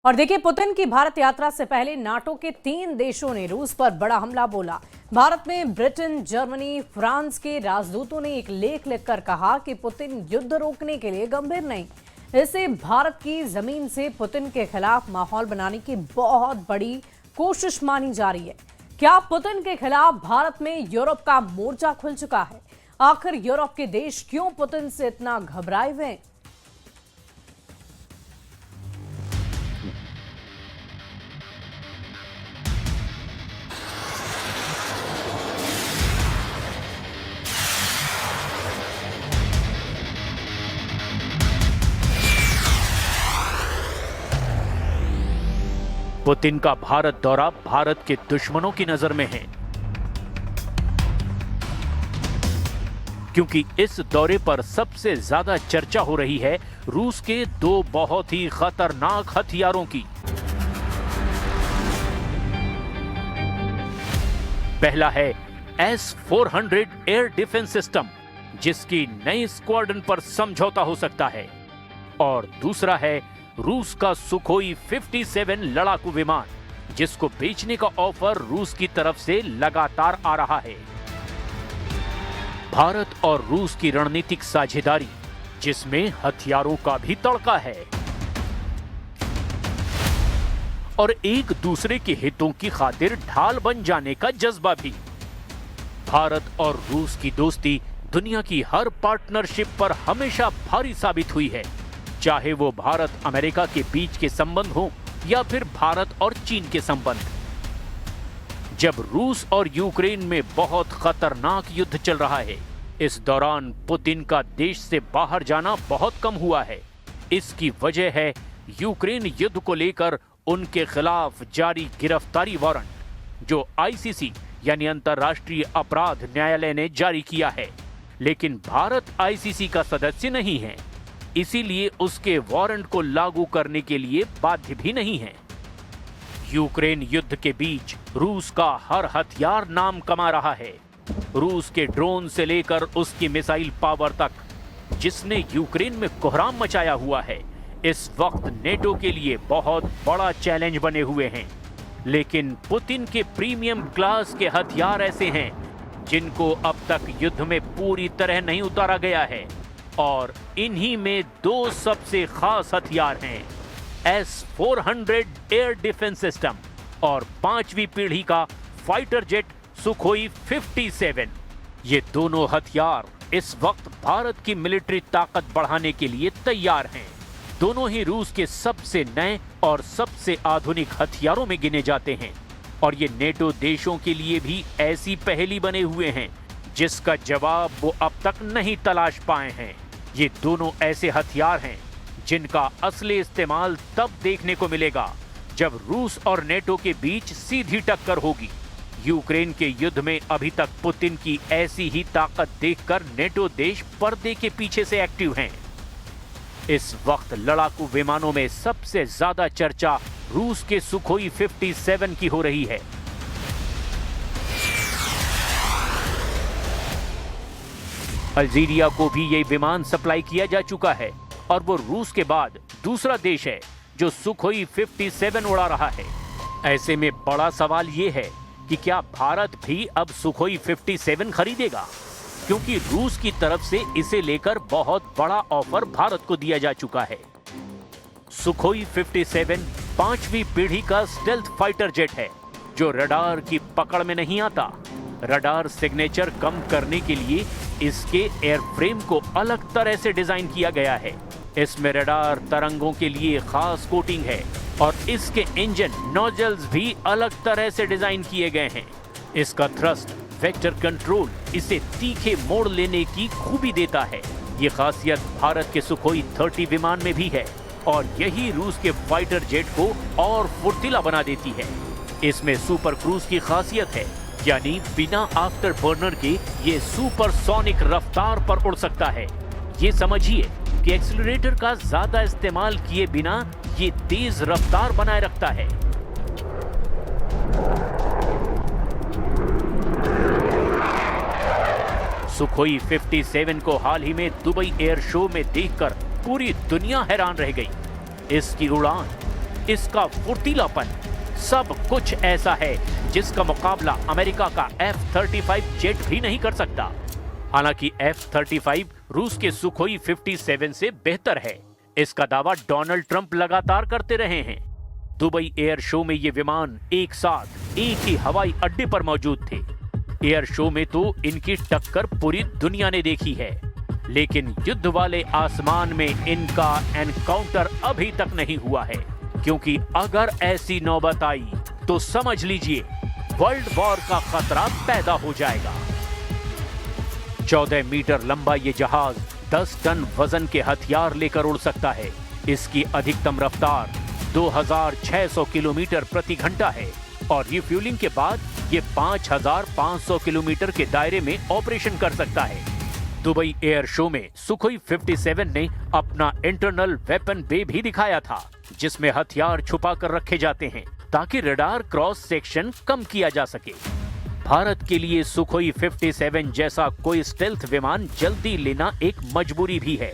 और देखिए, पुतिन की भारत यात्रा से पहले नाटो के 3 देशों ने रूस पर बड़ा हमला बोला। भारत में ब्रिटेन, जर्मनी, फ्रांस के राजदूतों ने एक लेख लिखकर कहा कि पुतिन युद्ध रोकने के लिए गंभीर नहीं। इसे भारत की जमीन से पुतिन के खिलाफ माहौल बनाने की बहुत बड़ी कोशिश मानी जा रही है। क्या पुतिन के खिलाफ भारत में यूरोप का मोर्चा खुल चुका है? आखिर यूरोप के देश क्यों पुतिन से इतना घबराए हुए हैं? पुतिन का भारत दौरा भारत के दुश्मनों की नजर में है, क्योंकि इस दौरे पर सबसे ज्यादा चर्चा हो रही है रूस के 2 बहुत ही खतरनाक हथियारों की। पहला है S-400 एयर डिफेंस सिस्टम, जिसकी नई स्क्वाड्रन पर समझौता हो सकता है, और दूसरा है रूस का सुखोई 57 लड़ाकू विमान, जिसको बेचने का ऑफर रूस की तरफ से लगातार आ रहा है। भारत और रूस की रणनीतिक साझेदारी, जिसमें हथियारों का भी तड़का है और एक दूसरे के हितों की खातिर ढाल बन जाने का जज्बा भी। भारत और रूस की दोस्ती दुनिया की हर पार्टनरशिप पर हमेशा भारी साबित हुई है, चाहे वो भारत अमेरिका के बीच के संबंध हो या फिर भारत और चीन के संबंध। जब रूस और यूक्रेन में बहुत खतरनाक युद्ध चल रहा है, इस दौरान पुतिन का देश से बाहर जाना बहुत कम हुआ है। इसकी वजह है यूक्रेन युद्ध को लेकर उनके खिलाफ जारी गिरफ्तारी वारंट, जो आईसीसी यानी अंतर्राष्ट्रीय अपराध न्यायालय ने जारी किया है। लेकिन भारत आईसीसी का सदस्य नहीं है, इसीलिए उसके वारंट को लागू करने के लिए बाध्य भी नहीं है। यूक्रेन युद्ध के बीच रूस का हर हथियार नाम कमा रहा है। रूस के ड्रोन से लेकर उसकी मिसाइल पावर तक, जिसने यूक्रेन में कोहराम मचाया हुआ है, इस वक्त नेटो के लिए बहुत बड़ा चैलेंज बने हुए हैं। लेकिन पुतिन के प्रीमियम क्लास के हथियार ऐसे हैं जिनको अब तक युद्ध में पूरी तरह नहीं उतारा गया है, और इन्हीं में 2 सबसे खास हथियार हैं, S-400 एयर डिफेंस सिस्टम और 5वीं पीढ़ी का फाइटर जेट सुखोई 57। ये दोनों हथियार इस वक्त भारत की मिलिट्री ताकत बढ़ाने के लिए तैयार हैं। दोनों ही रूस के सबसे नए और सबसे आधुनिक हथियारों में गिने जाते हैं, और ये नेटो देशों के लिए भी ऐसी पहेली बने हुए हैं जिसका जवाब वो अब तक नहीं तलाश पाए हैं। ये दोनों ऐसे हथियार हैं जिनका असली इस्तेमाल तब देखने को मिलेगा जब रूस और नेटो के बीच सीधी टक्कर होगी। यूक्रेन के युद्ध में अभी तक पुतिन की ऐसी ही ताकत देखकर नेटो देश पर्दे के पीछे से एक्टिव हैं। इस वक्त लड़ाकू विमानों में सबसे ज्यादा चर्चा रूस के सुखोई 57 की हो रही है। अल्जीरिया को भी ये विमान सप्लाई किया जा चुका है, और वो रूस के बाद दूसरा देश है जो सुखोई 57 उड़ा रहा है। ऐसे में बड़ा सवाल ये है कि क्या भारत भी अब सुखोई 57 खरीदेगा, क्योंकि रूस की तरफ से इसे लेकर बहुत बड़ा ऑफर भारत को दिया जा चुका है। सुखोई 57 5वीं पीढ़ी का स्टेल्थ फाइटर जेट है, जो रडार की पकड़ में नहीं आता। रडार सिग्नेचर कम करने के लिए इसके एयरफ्रेम को अलग तरह से डिजाइन किया गया है। इसमें रडार तरंगों के लिए खास कोटिंग है, और इसके इंजन नोजल्स भी अलग तरह से डिजाइन किए गए हैं। इसका थ्रस्ट वेक्टर कंट्रोल इसे तीखे मोड़ लेने की खूबी देता है। ये खासियत भारत के सुखोई 30 विमान में भी है, और यही रूस के फाइटर जेट को और फुर्तीला बना देती है। इसमें सुपर क्रूज की खासियत है, यानी बिना आफ्टर बर्नर के ये सुपरसोनिक रफ्तार पर उड़ सकता है। ये समझिए कि एक्सीलरेटर का ज्यादा इस्तेमाल किए बिना ये तेज रफ्तार बनाए रखता है। सुखोई 57 को हाल ही में दुबई एयर शो में देखकर पूरी दुनिया हैरान रह गई। इसकी उड़ान इसका फुर्तीलापन, सब कुछ ऐसा है जिसका मुकाबला अमेरिका का F-35 जेट भी नहीं कर सकता। हालांकि F-35 रूस के सुखोई 57 से बेहतर है, इसका दावा डोनाल्ड ट्रंप लगातार करते रहे हैं। दुबई एयर शो में ये विमान एक साथ एक ही हवाई अड्डे पर मौजूद थे। एयर शो में तो इनकी टक्कर पूरी दुनिया ने देखी है, लेकिन युद्ध वाले आसमान में इनका एनकाउंटर अभी तक नहीं हुआ है, क्योंकि अगर ऐसी नौबत आई तो समझ लीजिए वर्ल्ड वॉर का खतरा पैदा हो जाएगा। 14 मीटर लंबा ये जहाज 10 टन वजन के हथियार लेकर उड़ सकता है। इसकी अधिकतम रफ्तार 2600 किलोमीटर प्रति घंटा है और रिफ्यूलिंग के बाद ये 5500 किलोमीटर के दायरे में ऑपरेशन कर सकता है। दुबई एयर शो में सुखोई 57 ने अपना इंटरनल वेपन बे भी दिखाया था, जिसमें हथियार छुपा कर रखे जाते हैं ताकि रडार क्रॉस सेक्शन कम किया जा सके। भारत के लिए सुखोई 57 जैसा कोई स्टेल्थ विमान जल्दी लेना एक मजबूरी भी है,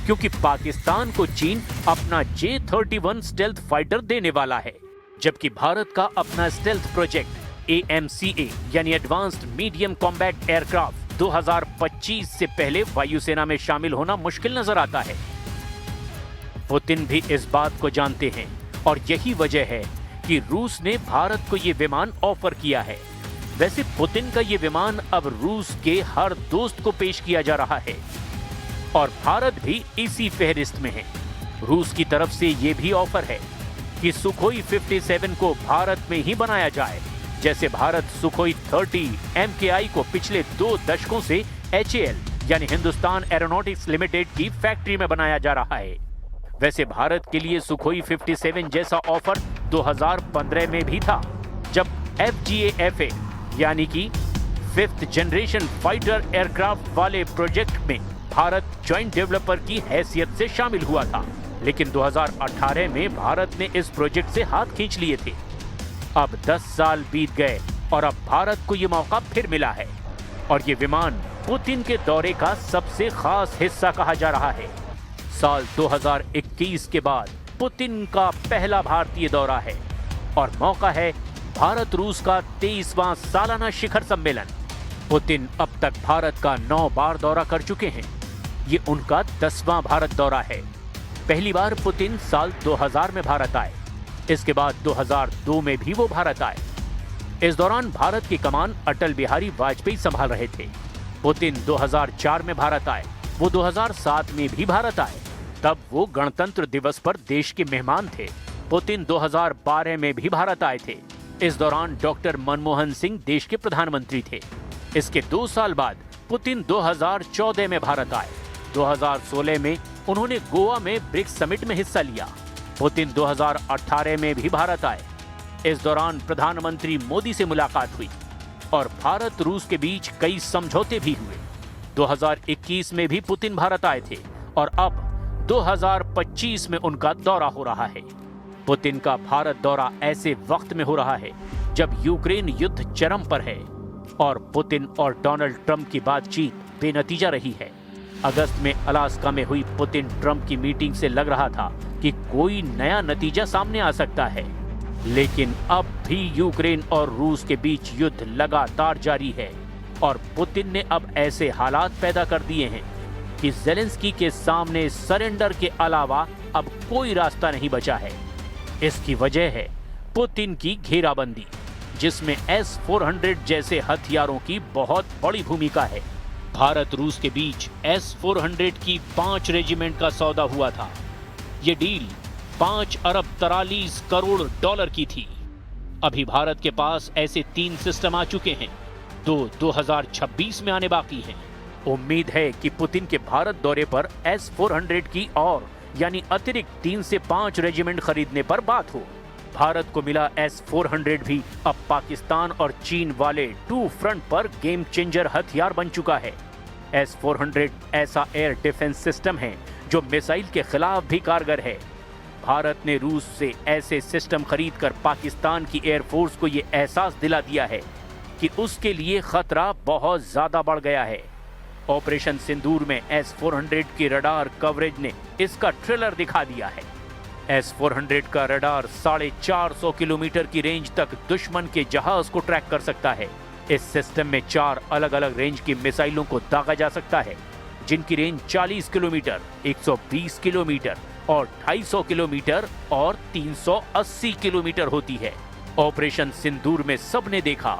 क्योंकि पाकिस्तान को चीन अपना J-31 स्टेल्थ फाइटर देने वाला है, जबकि भारत का अपना स्टेल्थ प्रोजेक्ट AMCA यानी एडवांस्ड मीडियम कॉम्बैट एयरक्राफ्ट 2025 से पहले वायुसेना में शामिल होना मुश्किल नजर आता है। पुतिन भी इस बात को जानते हैं और यही वजह है कि रूस ने भारत को ये विमान ऑफर किया है। वैसे पुतिन का ये विमान अब रूस के हर दोस्त को पेश किया जा रहा है और भारत भी इसी फहरिस्त में है। रूस की तरफ से ये भी ऑफर है कि सुखोई 57 को भारत में ही बनाया जाए, जैसे भारत सुखोई 30 MKI को पिछले 2 दशकों से HAL यानी हिंदुस्तान एरोनॉटिक्स लिमिटेड की फैक्ट्री में बनाया जा रहा है। वैसे भारत के लिए सुखोई 57 जैसा ऑफर 2015 में भी था, जब FGAFA यानी कि 5th जनरेशन फाइटर एयरक्राफ्ट वाले प्रोजेक्ट में भारत जॉइंट डेवलपर की हैसियत से शामिल हुआ था, लेकिन 2018 में भारत ने इस प्रोजेक्ट से हाथ खींच लिए थे। अब 10 साल बीत गए और अब भारत को ये मौका फिर मिला है और ये विमान पुतिन के दौरे का सबसे खास हिस्सा कहा जा रहा है। साल 2021 के बाद पुतिन का पहला भारतीय दौरा है और मौका है भारत रूस का 23वां सालाना शिखर सम्मेलन। पुतिन अब तक भारत का 9 बार दौरा कर चुके हैं। ये उनका 10वां भारत दौरा है। पहली बार पुतिन साल 2000 में भारत आए, इसके बाद 2002 में भी वो भारत आए। इस दौरान भारत की कमान अटल बिहारी वाजपेयी संभाल रहे थे। पुतिन 2004 में भारत आए, वो 2007 में भी भारत आए, तब वो गणतंत्र दिवस पर देश के मेहमान थे। पुतिन 2012 में भी भारत आए थे, इस दौरान डॉक्टर मनमोहन सिंह देश के प्रधानमंत्री थे। इसके 2 साल बाद पुतिन 2014 में भारत आए। 2016 में उन्होंने गोवा में ब्रिक्स समिट में हिस्सा लिया। पुतिन 2018 में भी भारत आए। इस दौरान प्रधानमंत्री मोदी से मुलाकात हुई और भारत रूस के बीच कई समझौते भी हुए। 2021 में भी पुतिन भारत आए थे और अब 2025 में उनका दौरा हो रहा है। पुतिन का भारत दौरा ऐसे वक्त में हो रहा है जब यूक्रेन युद्ध चरम पर है और पुतिन और डोनाल्ड ट्रंप की बातचीत बेनतीजा रही है। अगस्त में अलास्का में हुई पुतिन ट्रंप की मीटिंग से लग रहा था कि कोई नया नतीजा सामने आ सकता है, लेकिन अब भी यूक्रेन और रूस के बीच युद्ध लगातार जारी है और पुतिन ने अब ऐसे हालात पैदा कर दिए हैं कि ज़ेलेंस्की के सामने सरेंडर के अलावा अब कोई रास्ता नहीं बचा है। इसकी वजह है पुतिन की घेराबंदी, जिसमें S-400 जैसे हथियारों की बहुत बड़ी भूमिका है। भारत रूस के बीच S-400 की 5 रेजिमेंट का सौदा हुआ था। ये डील 5 अरब 43 करोड़ डॉलर की थी। अभी भारत के पास ऐसे 3 सिस्टम आ चुके हैं, 2026 में आने बाकी हैं। उम्मीद है कि पुतिन के भारत दौरे पर S-400 की और यानी अतिरिक्त 3 से 5 रेजिमेंट खरीदने पर बात हो। भारत को मिला S-400 भी अब पाकिस्तान और चीन वाले 2 फ्रंट पर गेम चेंजर हथियार बन चुका है। S-400 ऐसा एयर डिफेंस सिस्टम है जो मिसाइल के खिलाफ भी कारगर है। भारत ने रूस से ऐसे सिस्टम खरीदकर पाकिस्तान की एयरफोर्स को ये एहसास दिला दिया है कि उसके लिए खतरा बहुत ज्यादा बढ़ गया है। ऑपरेशन सिंदूर में S-400 की रडार कवरेज ने इसका ट्रेलर दिखा दिया है। S-400 का रडार 450 किलोमीटर की रेंज तक दुश्मन के जहाज को ट्रैक कर सकता है। इस सिस्टम में 4 अलग अलग रेंज की मिसाइलों को दागा जा सकता है, जिनकी रेंज 40 किलोमीटर, 120 किलोमीटर और 250 किलोमीटर और 380 किलोमीटर होती है। ऑपरेशन सिंदूर में सबने देखा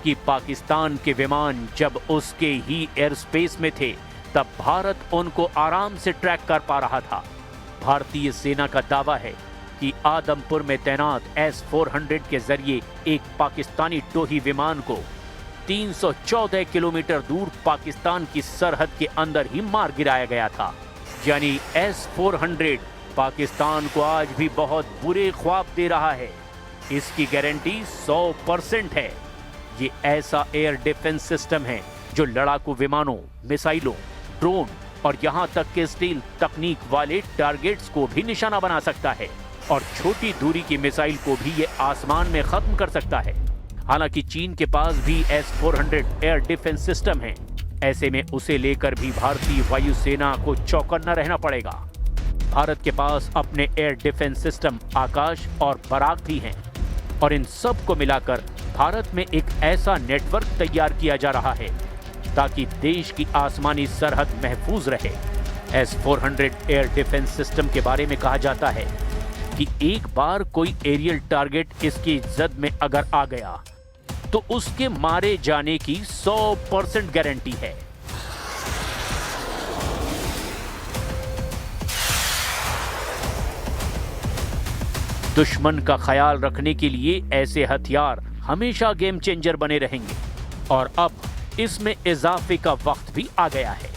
कि पाकिस्तान के विमान जब उसके ही एयर स्पेस में थे, तब भारत उनको आराम से ट्रैक कर पा रहा था। भारतीय सेना का दावा है कि आदमपुर में तैनात S-400 के जरिए एक पाकिस्तानी टोही विमान को 314 किलोमीटर दूर पाकिस्तान की सरहद के अंदर ही मार गिराया गया था। यानी S-400 पाकिस्तान को आज भी बहुत बुरे ख्वाब दे रहा है। इसकी गारंटी 100% है। ये ऐसा एयर डिफेंस सिस्टम है जो लड़ाकू विमानों, मिसाइलों, ड्रोन और यहां तक के स्टील तकनीक वाले टारगेट्स को भी निशाना बना सकता है और छोटी दूरी की मिसाइल को भी ये आसमान में खत्म कर सकता है। हालांकि चीन के पास भी S-400 एयर डिफेंस सिस्टम है। ऐसे में उसे लेकर भी भारतीय वायुसेना को चौकन्ना रहना पड़ेगा। भारत के पास अपने एयर डिफेंस सिस्टम आकाश और बराक भी हैं और इन सब को मिलाकर भारत में एक ऐसा नेटवर्क तैयार किया जा रहा है ताकि देश की आसमानी सरहद महफूज रहे। S-400 एयर डिफेंस सिस्टम के बारे में कहा जाता है कि एक बार कोई एरियल टारगेट इसकी जद में अगर आ गया तो उसके मारे जाने की 100% गारंटी है। दुश्मन का ख्याल रखने के लिए ऐसे हथियार हमेशा गेम चेंजर बने रहेंगे और अब इसमें इजाफे का वक्त भी आ गया है।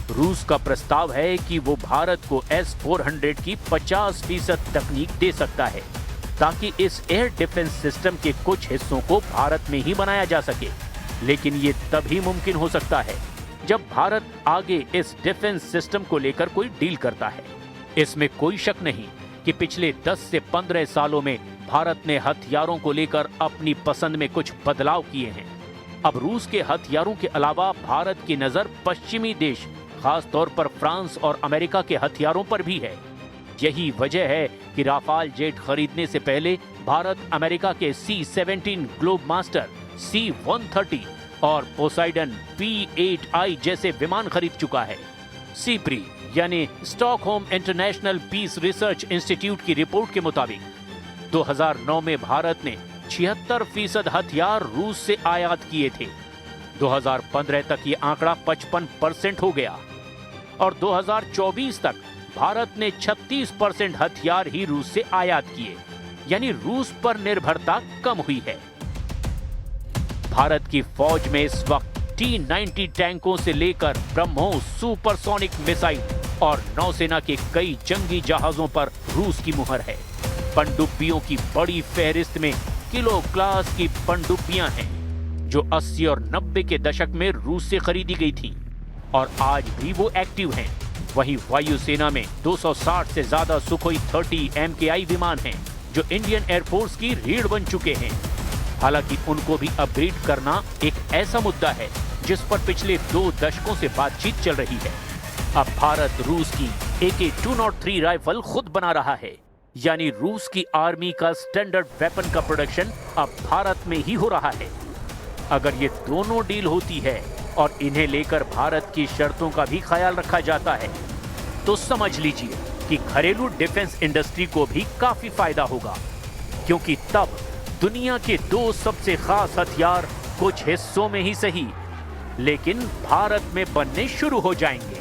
रूस का प्रस्ताव है कि वो भारत को S-400 की 50% तकनीक दे सकता है ताकि इस एयर डिफेंस सिस्टम के कुछ हिस्सों को भारत में ही बनाया जा सके। लेकिन ये तभी मुमकिन हो सकता है जब भारत आगे इस डिफेंस सिस्टम को लेकर कोई डील करता है। इसमें कोई शक नहीं कि पिछले 10 से 15 सालों में भारत ने हथियारों को लेकर अपनी पसंद में कुछ बदलाव किए हैं। अब रूस के हथियारों के अलावा भारत की नजर पश्चिमी देश, खास तौर पर फ्रांस और अमेरिका के हथियारों पर भी है। यही वजह है कि राफाल जेट खरीदने से पहले भारत अमेरिका के C-17 ग्लोब मास्टर, C-130 और पोसाइडन P-8I जैसे विमान खरीद चुका है। सीप्री यानी Stockholm International Peace Research Institute की रिपोर्ट के मुताबिक 2009 में भारत ने 76% हथियार रूस से आयात किए थे। 2015 तक ये आंकड़ा 55% हो गया और 2024 तक भारत ने 36% हथियार ही रूस से आयात किए, यानी रूस पर निर्भरता कम हुई है। भारत की फौज में इस वक्त T-90 टैंकों से लेकर ब्रह्मोस सुपरसोनिक मिसाइल और नौसेना के कई जंगी जहाजों पर रूस की मुहर है। पनडुब्बियों की बड़ी फहरिस्त में किलो क्लास की पनडुब्बियां हैं जो 80 और 90 के दशक में रूस से खरीदी गई थी और आज भी वो एक्टिव हैं। वहीं वायुसेना में 260 से ज्यादा सुखोई 30 MKI विमान हैं जो इंडियन एयरफोर्स की रीढ़ बन चुके हैं। हालांकि उनको भी अपग्रेड करना एक ऐसा मुद्दा है जिस पर पिछले 2 दशकों से बातचीत चल रही है। अब भारत रूस की AK-203 राइफल खुद बना रहा है, यानी रूस की आर्मी का स्टैंडर्ड वेपन का प्रोडक्शन अब भारत में ही हो रहा है। अगर ये दोनों डील होती है और इन्हें लेकर भारत की शर्तों का भी ख्याल रखा जाता है तो समझ लीजिए कि घरेलू डिफेंस इंडस्ट्री को भी काफी फायदा होगा, क्योंकि तब दुनिया के 2 सबसे खास हथियार कुछ हिस्सों में ही सही लेकिन भारत में बनने शुरू हो जाएंगे।